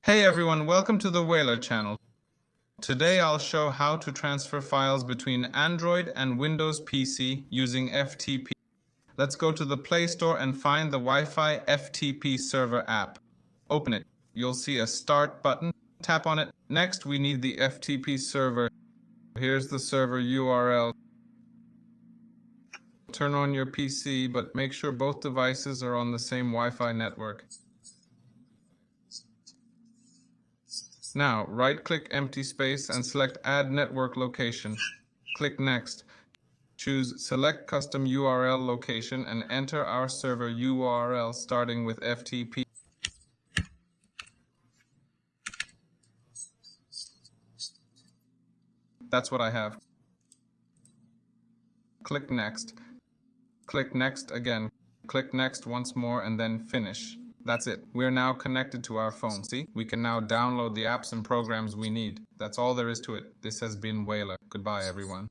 Hey everyone, welcome to the Whaler channel. Today I'll show how to transfer files between Android and Windows PC using FTP. Let's go to the Play Store and find the Wi-Fi FTP server app. Open it. You'll see a Start button. Tap on it. Next, we need the FTP server. Here's the server URL. Turn on your PC, but make sure both devices are on the same Wi-Fi network. Now, right-click empty space and select Add Network Location. Click Next. Choose Select Custom URL Location and enter our server URL starting with FTP. That's what I have. Click Next. Click Next again. Click Next once more and then Finish. That's it. We're now connected to our phone. See? We can now download the apps and programs we need. That's all there is to it. This has been Whaler. Goodbye, everyone.